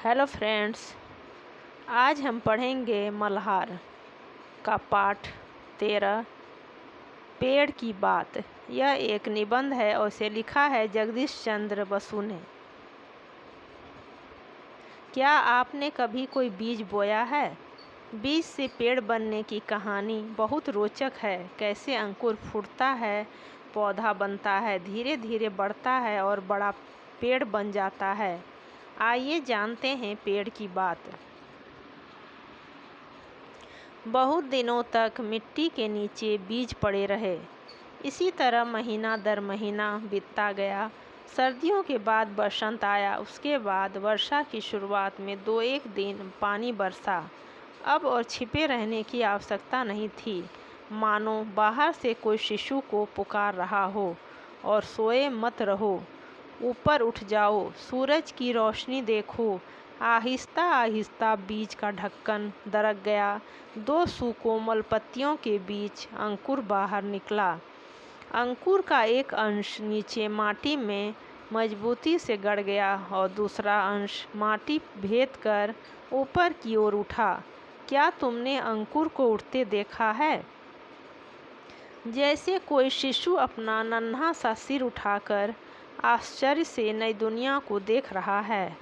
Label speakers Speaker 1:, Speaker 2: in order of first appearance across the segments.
Speaker 1: Hello friends, आज हम पढ़ेंगे मल्हार का पाठ 13 पेड़ की बात। यह एक निबंध है और इसे लिखा है जगदीश चंद्र बसु ने। क्या आपने कभी कोई बीज बोया है? बीज से पेड़ बनने की कहानी बहुत रोचक है। कैसे अंकुर फूटता है, पौधा बनता है, धीरे धीरे बढ़ता है और बड़ा पेड़ बन जाता है। आइए जानते हैं पेड़ की बात। बहुत दिनों तक मिट्टी के नीचे बीज पड़े रहे। इसी तरह महीना दर महीना बीतता गया। सर्दियों के बाद बसंत आया। उसके बाद वर्षा की शुरुआत में 2-1 दिन पानी बरसा। अब और छिपे रहने की आवश्यकता नहीं थी, मानो बाहर से कोई शिशु को पुकार रहा हो। और सोए मत रहो, ऊपर उठ जाओ, सूरज की रोशनी देखो। आहिस्ता आहिस्ता बीज का ढक्कन दरक गया। 2 सुकोमल पत्तियों के बीच अंकुर बाहर निकला। अंकुर का एक अंश नीचे माटी में मजबूती से गड़ गया और दूसरा अंश माटी भेद कर ऊपर की ओर उठा। क्या तुमने अंकुर को उठते देखा है? जैसे कोई शिशु अपना नन्हा सा सिर उठाकर आश्चर्य से नई दुनिया को देख रहा है।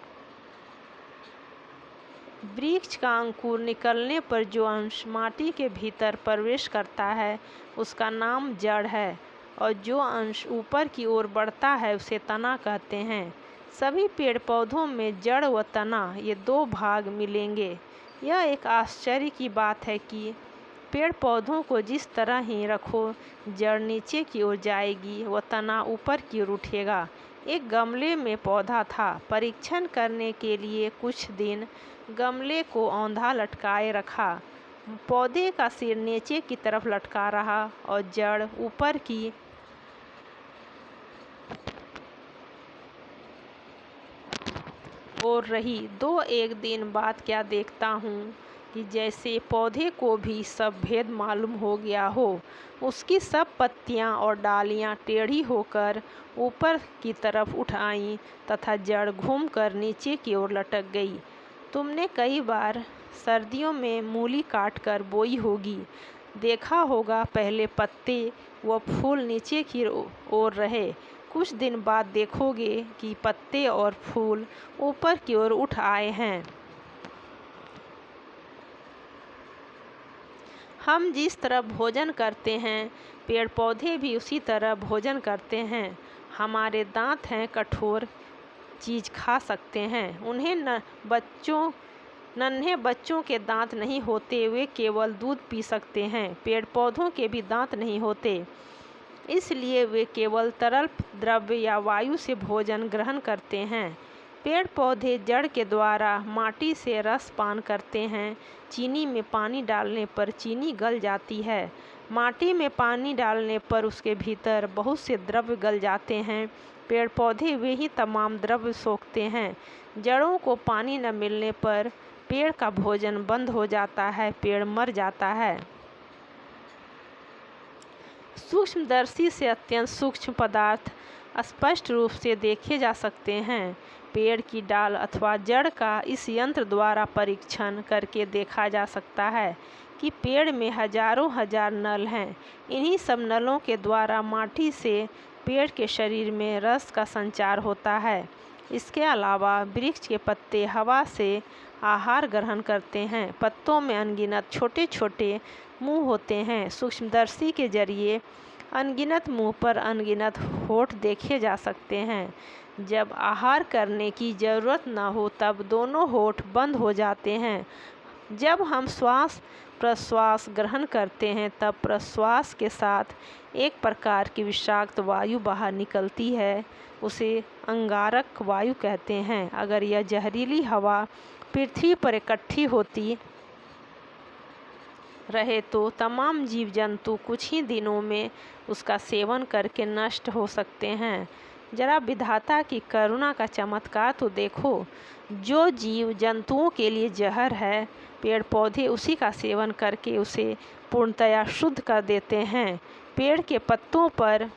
Speaker 1: वृक्ष का अंकुर निकलने पर जो अंश माटी के भीतर प्रवेश करता है उसका नाम जड़ है, और जो अंश ऊपर की ओर बढ़ता है उसे तना कहते हैं। सभी पेड़ पौधों में जड़ व तना ये 2 भाग मिलेंगे। यह एक आश्चर्य की बात है कि पेड़ पौधों को जिस तरह ही रखो, जड़ नीचे की ओर जाएगी व तना ऊपर की ओर उठेगा। एक गमले में पौधा था। परीक्षण करने के लिए कुछ दिन गमले को औंधा लटकाए रखा। पौधे का सिर नीचे की तरफ लटका रहा और जड़ ऊपर की ओर रही। 2-1 दिन बाद क्या देखता हूँ कि जैसे पौधे को भी सब भेद मालूम हो गया हो। उसकी सब पत्तियाँ और डालियाँ टेढ़ी होकर ऊपर की तरफ उठ आईं तथा जड़ घूमकर नीचे की ओर लटक गई। तुमने कई बार सर्दियों में मूली काटकर बोई होगी। देखा होगा पहले पत्ते व फूल नीचे की ओर रहे। कुछ दिन बाद देखोगे कि पत्ते और फूल ऊपर की ओर उठ आए हैं। हम जिस तरह भोजन करते हैं, पेड़ पौधे भी उसी तरह भोजन करते हैं। हमारे दांत हैं, कठोर चीज़ खा सकते हैं। उन्हें नन्हे बच्चों के दांत नहीं होते, वे केवल दूध पी सकते हैं। पेड़ पौधों के भी दांत नहीं होते, इसलिए वे केवल तरल द्रव्य या वायु से भोजन ग्रहण करते हैं। पेड़ पौधे जड़ के द्वारा माटी से रस पान करते हैं। चीनी में पानी डालने पर चीनी गल जाती है। माटी में पानी डालने पर उसके भीतर बहुत से द्रव्य गल जाते हैं। पेड़ पौधे वे ही तमाम द्रव्य सोखते हैं। जड़ों को पानी न मिलने पर पेड़ का भोजन बंद हो जाता है, पेड़ मर जाता है। सूक्ष्मदर्शी से अत्यंत सूक्ष्म पदार्थ स्पष्ट रूप से देखे जा सकते हैं। पेड़ की डाल अथवा जड़ का इस यंत्र द्वारा परीक्षण करके देखा जा सकता है कि पेड़ में हजारों हजार नल हैं। इन्हीं सब नलों के द्वारा माटी से पेड़ के शरीर में रस का संचार होता है। इसके अलावा वृक्ष के पत्ते हवा से आहार ग्रहण करते हैं। पत्तों में अनगिनत छोटे छोटे मुंह होते हैं। सूक्ष्मदर्शी के जरिए अनगिनत मुंह पर अनगिनत होंठ देखे जा सकते हैं। जब आहार करने की जरूरत न हो तब दोनों होंठ बंद हो जाते हैं। जब हम श्वास प्रश्वास ग्रहण करते हैं तब प्रश्वास के साथ एक प्रकार की विषाक्त वायु बाहर निकलती है। उसे अंगारक वायु कहते हैं। अगर यह जहरीली हवा पृथ्वी पर इकट्ठी होती रहे तो तमाम जीव जंतु कुछ ही दिनों में उसका सेवन करके नष्ट हो सकते हैं। जरा विधाता की करुणा का चमत्कार तो देखो। जो जीव जंतुओं के लिए जहर है, पेड़ पौधे उसी का सेवन करके उसे पूर्णतया शुद्ध कर देते हैं। पेड़ के पत्तों पर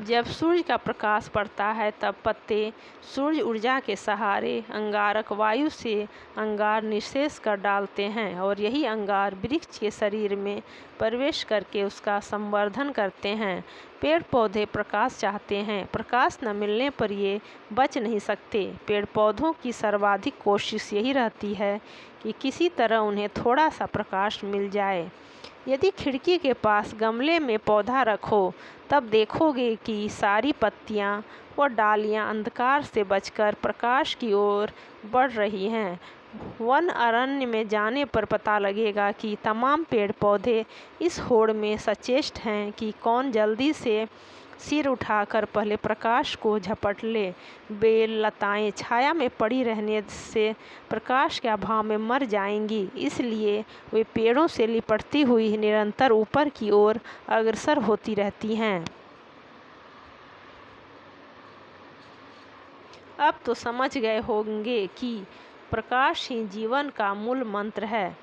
Speaker 1: जब सूर्य का प्रकाश पड़ता है तब पत्ते सूर्य ऊर्जा के सहारे अंगारक वायु से अंगार निःशेष कर डालते हैं और यही अंगार वृक्ष के शरीर में प्रवेश करके उसका संवर्धन करते हैं। पेड़ पौधे प्रकाश चाहते हैं, प्रकाश न मिलने पर ये बच नहीं सकते। पेड़ पौधों की सर्वाधिक कोशिश यही रहती है कि किसी तरह उन्हें थोड़ा सा प्रकाश मिल जाए। यदि खिड़की के पास गमले में पौधा रखो तब देखोगे कि सारी पत्तियां व डालियां अंधकार से बचकर प्रकाश की ओर बढ़ रही हैं। वन अरण्य में जाने पर पता लगेगा कि तमाम पेड़ पौधे इस होड़ में सचेष्ट हैं कि कौन जल्दी से सिर उठाकर पहले प्रकाश को झपट ले। बेल लताएं छाया में पड़ी रहने से प्रकाश के अभाव में मर जाएंगी, इसलिए वे पेड़ों से लिपटती हुई निरंतर ऊपर की ओर अग्रसर होती रहती हैं। अब तो समझ गए होंगे कि प्रकाश ही जीवन का मूल मंत्र है।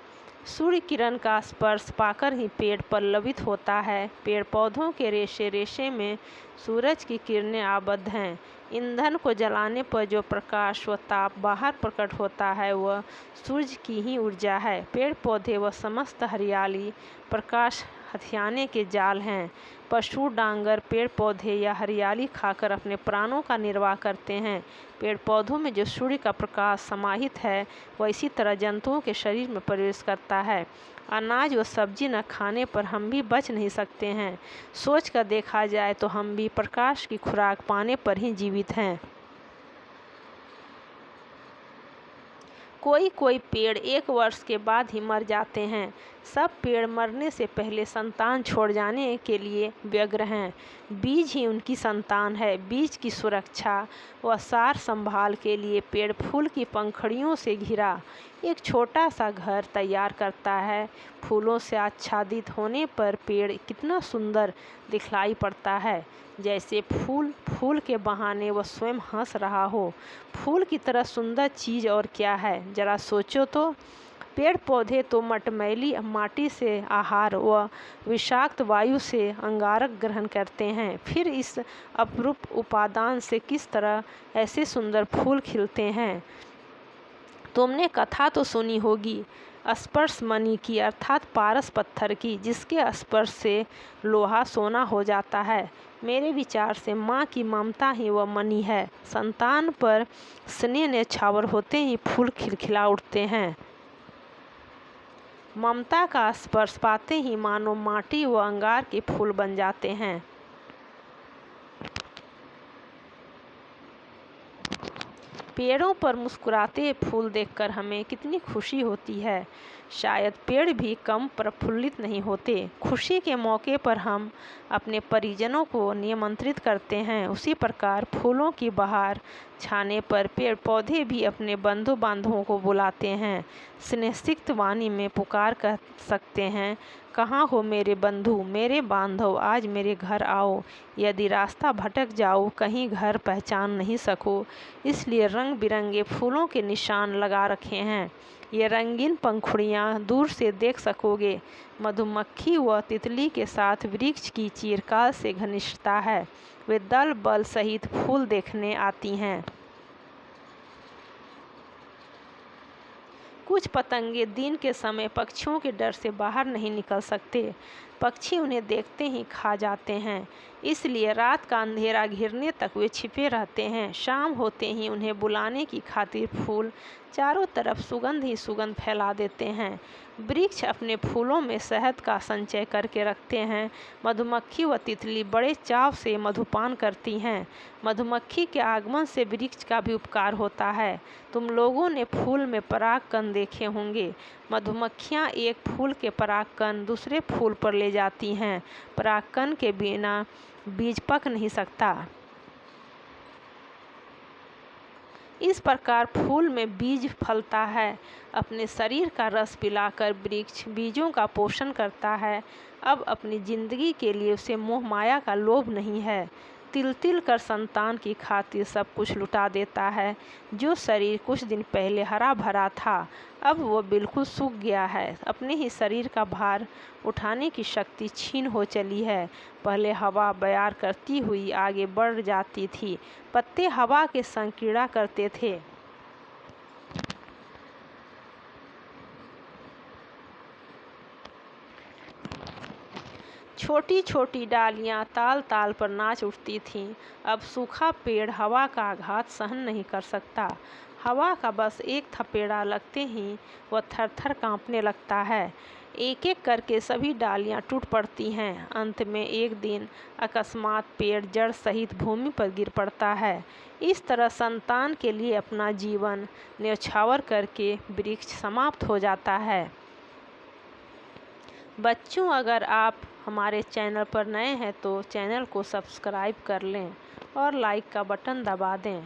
Speaker 1: सूर्य किरण का स्पर्श पाकर ही पेड़ पल्लवित होता है। पेड़ पौधों के रेशे रेशे में सूरज की किरणें आबद्ध हैं। ईंधन को जलाने पर जो प्रकाश व ताप बाहर प्रकट होता है वह सूर्य की ही ऊर्जा है। पेड़ पौधे व समस्त हरियाली प्रकाश हथियाने के जाल हैं। पशु डांगर पेड़ पौधे या हरियाली खाकर अपने प्राणों का निर्वाह करते हैं। पेड़ पौधों में जो सूर्य का प्रकाश समाहित है वह इसी तरह जंतुओं के शरीर में प्रवेश करता है। अनाज व सब्जी न खाने पर हम भी बच नहीं सकते हैं। सोच कर देखा जाए तो हम भी प्रकाश की खुराक पाने पर ही जीवित हैं। कोई कोई पेड़ 1 वर्ष के बाद ही मर जाते हैं। सब पेड़ मरने से पहले संतान छोड़ जाने के लिए व्यग्र हैं। बीज ही उनकी संतान है। बीज की सुरक्षा व सार संभाल के लिए पेड़ फूल की पंखुड़ियों से घिरा एक छोटा सा घर तैयार करता है। फूलों से आच्छादित होने पर पेड़ कितना सुंदर दिखलाई पड़ता है, जैसे फूल के बहाने वह स्वयं हंस रहा हो। फूल की तरह सुंदर चीज़ और क्या है, जरा सोचो तो। पेड़ पौधे तो मटमैली माटी से आहार व विषाक्त वायु से अंगारक ग्रहण करते हैं, फिर इस अपरूप उपादान से किस तरह ऐसे सुंदर फूल खिलते हैं। तुमने कथा तो सुनी होगी स्पर्श मणि की, अर्थात पारस पत्थर की, जिसके स्पर्श से लोहा सोना हो जाता है। मेरे विचार से माँ की ममता ही वह मणि है। संतान पर स्नेह न्यौछावर होते ही फूल खिलखिला उठते हैं। ममता का स्पर्श पाते ही मानो माटी व अंगार के फूल बन जाते हैं। पेड़ों पर मुस्कुराते फूल देखकर हमें कितनी खुशी होती है। शायद पेड़ भी कम प्रफुल्लित नहीं होते। खुशी के मौके पर हम अपने परिजनों को निमंत्रित करते हैं, उसी प्रकार फूलों की बहार छाने पर पेड़ पौधे भी अपने बंधु बांधवों को बुलाते हैं। स्नेहसिक्त वाणी में पुकार कर सकते हैं, कहाँ हो मेरे बंधु, मेरे बांधव, आज मेरे घर आओ। यदि रास्ता भटक जाओ, कहीं घर पहचान नहीं सको, इसलिए रंग बिरंगे फूलों के निशान लगा रखे हैं। ये रंगीन पंखुड़ियाँ दूर से देख सकोगे। मधुमक्खी व तितली के साथ वृक्ष की चिरकाल से घनिष्ठता है। वे दल बल सहित फूल देखने आती हैं। कुछ पतंगे दिन के समय पक्षियों के डर से बाहर नहीं निकल सकते। पक्षी उन्हें देखते ही खा जाते हैं, इसलिए रात का अंधेरा घिरने तक वे छिपे रहते हैं। शाम होते ही उन्हें बुलाने की खातिर फूल चारों तरफ सुगंध ही सुगंध फैला देते हैं। वृक्ष अपने फूलों में शहद का संचय करके रखते हैं। मधुमक्खी व तितली बड़े चाव से मधुपान करती हैं। मधुमक्खी के आगमन से वृक्ष का भी उपकार होता है। तुम लोगों ने फूल में परागकण देखे होंगे। मधुमक्खियाँ एक फूल के परागकण दूसरे फूल पर ले जाती हैं। परागकण के बिना बीज पक नहीं सकता। इस प्रकार फूल में बीज फलता है। अपने शरीर का रस पिलाकर वृक्ष बीजों का पोषण करता है। अब अपनी जिंदगी के लिए उसे मोह माया का लोभ नहीं है। तिल तिल कर संतान की खातिर सब कुछ लुटा देता है। जो शरीर कुछ दिन पहले हरा भरा था, अब वो बिल्कुल सूख गया है। अपने ही शरीर का भार उठाने की शक्ति छीन हो चली है। पहले हवा बयार करती हुई आगे बढ़ जाती थी, पत्ते हवा के संग क्रीड़ा करते थे। छोटी छोटी डालियां ताल ताल पर नाच उठती थीं। अब सूखा पेड़ हवा का आघात सहन नहीं कर सकता। हवा का बस एक थपेड़ा लगते ही वह थर थर कांपने लगता है। एक एक करके सभी डालियां टूट पड़ती हैं। अंत में एक दिन अकस्मात पेड़ जड़ सहित भूमि पर गिर पड़ता है। इस तरह संतान के लिए अपना जीवन न्यौछावर करके वृक्ष समाप्त हो जाता है। बच्चों, अगर आप हमारे चैनल पर नए हैं तो चैनल को सब्सक्राइब कर लें और लाइक का बटन दबा दें।